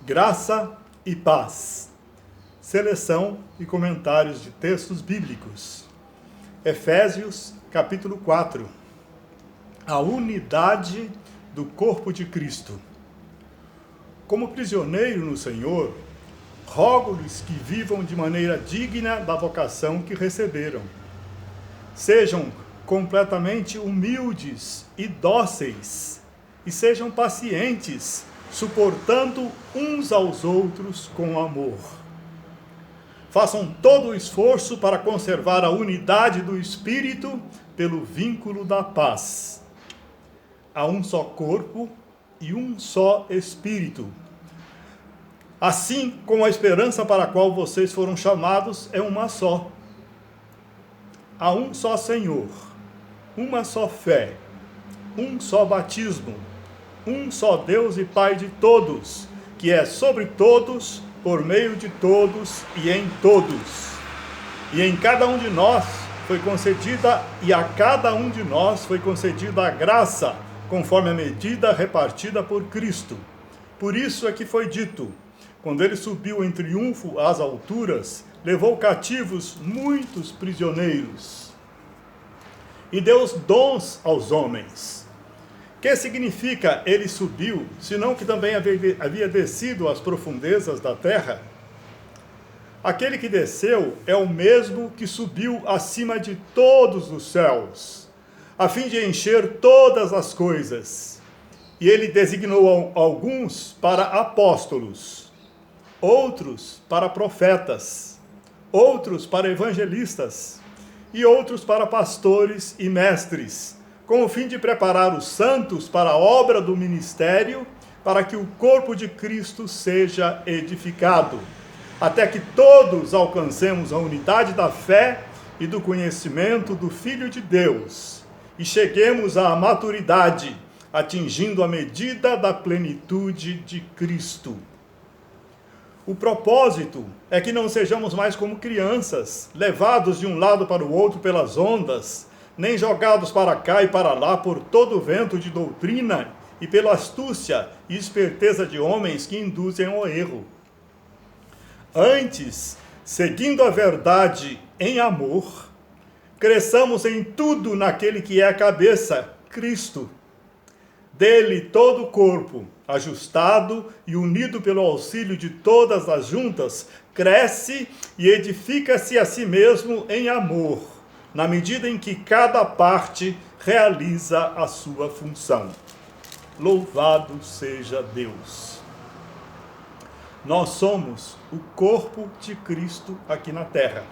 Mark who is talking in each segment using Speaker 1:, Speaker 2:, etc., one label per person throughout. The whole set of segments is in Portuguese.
Speaker 1: Graça e paz. Seleção e comentários de textos bíblicos. Efésios, capítulo 4. A unidade do corpo de Cristo. Como prisioneiro no Senhor, rogo-lhes que vivam de maneira digna da vocação que receberam. Sejam completamente humildes e dóceis, e sejam pacientes, suportando uns aos outros com amor. Façam todo o esforço para conservar a unidade do Espírito pelo vínculo da paz. Há um só corpo e um só Espírito. Assim como a esperança para a qual vocês foram chamados é uma só. Há um só Senhor, uma só fé, um só batismo, um só Deus e Pai de todos, que é sobre todos, por meio de todos e em todos. E em cada um de nós foi concedida, e a cada um de nós foi concedida a graça, conforme a medida repartida por Cristo. Por isso é que foi dito, quando ele subiu em triunfo às alturas, levou cativos muitos prisioneiros e deu dons aos homens. Que significa ele subiu, senão que também havia descido às profundezas da terra? Aquele que desceu é o mesmo que subiu acima de todos os céus, a fim de encher todas as coisas. E ele designou alguns para apóstolos, outros para profetas, outros para evangelistas, e outros para pastores e mestres, com o fim de preparar os santos para a obra do ministério, para que o corpo de Cristo seja edificado, até que todos alcancemos a unidade da fé e do conhecimento do Filho de Deus, e cheguemos à maturidade, atingindo a medida da plenitude de Cristo. O propósito é que não sejamos mais como crianças, levados de um lado para o outro pelas ondas, nem jogados para cá e para lá por todo o vento de doutrina e pela astúcia e esperteza de homens que induzem ao erro. Antes, seguindo a verdade em amor, cresçamos em tudo naquele que é a cabeça, Cristo. Dele todo o corpo, ajustado e unido pelo auxílio de todas as juntas, cresce e edifica-se a si mesmo em amor, na medida em que cada parte realiza a sua função. Louvado seja Deus! Nós somos o corpo de Cristo aqui na terra.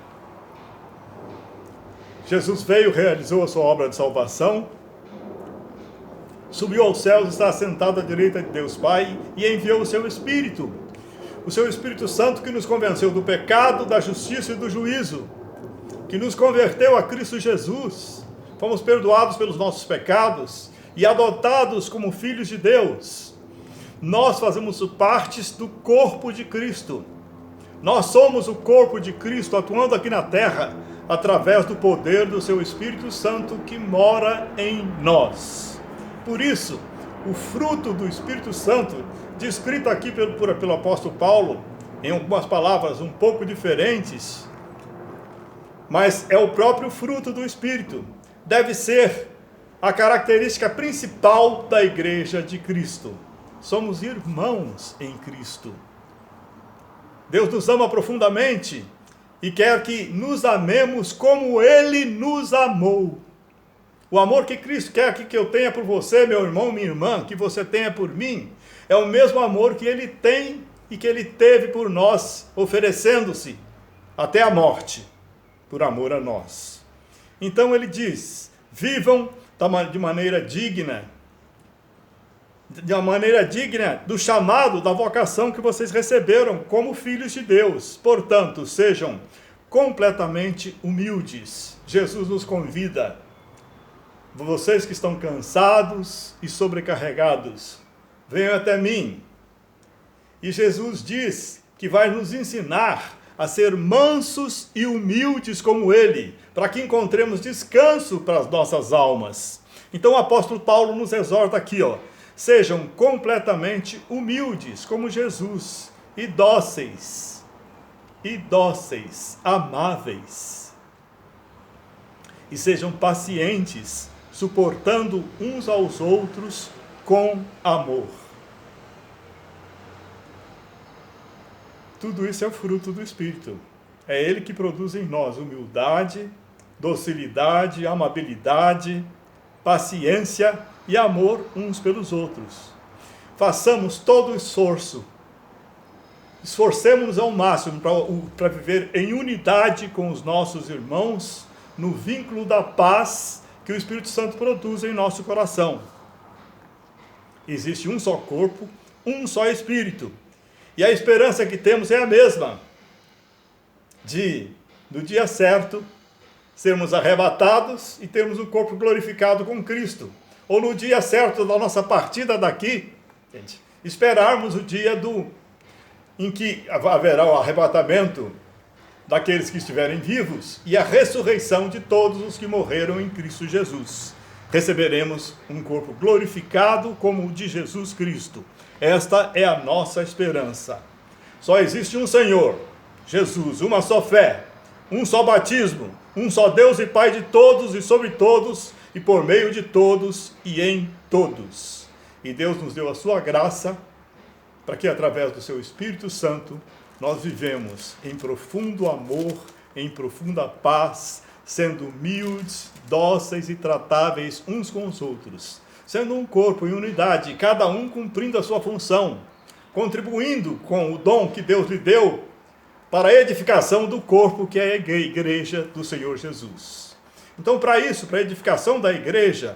Speaker 1: Jesus veio, realizou a sua obra de salvação, subiu aos céus, está assentado à direita de Deus Pai e enviou o seu Espírito Santo, que nos convenceu do pecado, da justiça e do juízo, que nos converteu a Cristo Jesus. Fomos perdoados pelos nossos pecados e adotados como filhos de Deus. Nós fazemos parte do corpo de Cristo. Nós somos o corpo de Cristo atuando aqui na terra, através do poder do seu Espírito Santo que mora em nós. Por isso, o fruto do Espírito Santo, descrito aqui pelo apóstolo Paulo, em algumas palavras um pouco diferentes, mas é o próprio fruto do Espírito, deve ser a característica principal da igreja de Cristo. Somos irmãos em Cristo. Deus nos ama profundamente e quer que nos amemos como Ele nos amou. O amor que Cristo quer que eu tenha por você, meu irmão, minha irmã, que você tenha por mim, é o mesmo amor que Ele tem e que Ele teve por nós, oferecendo-se até a morte, por amor a nós. Então Ele diz, vivam de maneira digna do chamado, da vocação que vocês receberam como filhos de Deus. Portanto, sejam completamente humildes. Jesus nos convida. Vocês que estão cansados e sobrecarregados, venham até mim. E Jesus diz que vai nos ensinar a ser mansos e humildes como Ele, para que encontremos descanso para as nossas almas. Então o apóstolo Paulo nos exorta aqui, sejam completamente humildes, como Jesus, e dóceis, amáveis, e sejam pacientes, suportando uns aos outros com amor. Tudo isso é o fruto do Espírito. É Ele que produz em nós humildade, docilidade, amabilidade, paciência e amor uns pelos outros. Façamos todo o esforço, esforcemos-nos ao máximo para viver em unidade com os nossos irmãos, no vínculo da paz que o Espírito Santo produz em nosso coração. Existe um só corpo, um só Espírito, e a esperança que temos é a mesma, de, no dia certo, sermos arrebatados e termos um corpo glorificado com Cristo. Ou no dia certo da nossa partida daqui, gente, esperarmos o dia em que haverá o arrebatamento daqueles que estiverem vivos e a ressurreição de todos os que morreram em Cristo Jesus. Receberemos um corpo glorificado como o de Jesus Cristo. Esta é a nossa esperança. Só existe um Senhor, Jesus, uma só fé, um só batismo, um só Deus e Pai de todos e sobre todos, e por meio de todos e em todos. E Deus nos deu a sua graça, para que através do seu Espírito Santo, nós vivemos em profundo amor, em profunda paz, sendo humildes, dóceis e tratáveis uns com os outros, sendo um corpo em unidade, cada um cumprindo a sua função, contribuindo com o dom que Deus lhe deu para a edificação do corpo que é a igreja do Senhor Jesus. Então, para isso, para a edificação da igreja,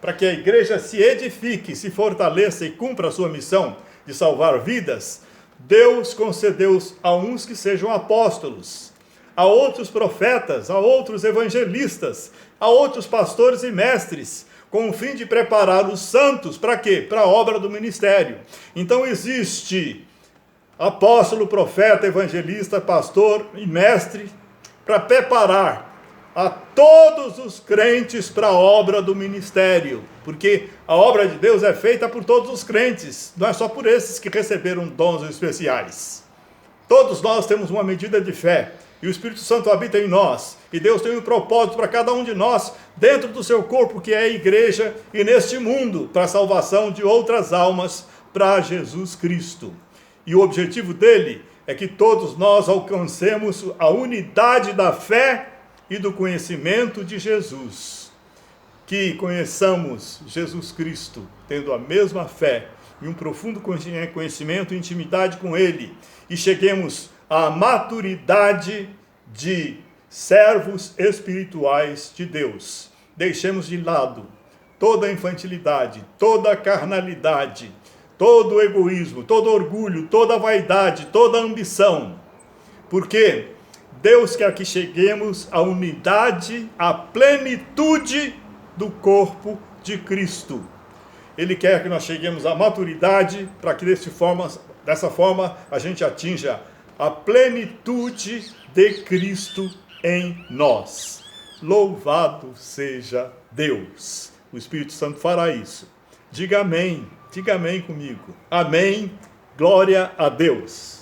Speaker 1: para que a igreja se edifique, se fortaleça e cumpra a sua missão de salvar vidas, Deus concedeu a uns que sejam apóstolos, a outros profetas, a outros evangelistas, a outros pastores e mestres, com o fim de preparar os santos, para quê? Para a obra do ministério. Então existe apóstolo, profeta, evangelista, pastor e mestre, para preparar a todos os crentes para a obra do ministério, porque a obra de Deus é feita por todos os crentes, não é só por esses que receberam dons especiais. Todos nós temos uma medida de fé, e o Espírito Santo habita em nós, e Deus tem um propósito para cada um de nós, dentro do seu corpo, que é a igreja, e neste mundo, para a salvação de outras almas, para Jesus Cristo. E o objetivo dele é que todos nós alcancemos a unidade da fé e do conhecimento de Jesus. Que conheçamos Jesus Cristo, tendo a mesma fé e um profundo conhecimento e intimidade com Ele, e cheguemos à maturidade de servos espirituais de Deus. Deixemos de lado toda a infantilidade, toda a carnalidade, todo o egoísmo, todo o orgulho, toda a vaidade, toda a ambição, porque Deus quer que cheguemos à unidade, à plenitude do corpo de Cristo. Ele quer que nós cheguemos à maturidade, para que dessa forma a gente atinja a plenitude de Cristo em nós. Louvado seja Deus! O Espírito Santo fará isso. Diga amém comigo. Amém, glória a Deus.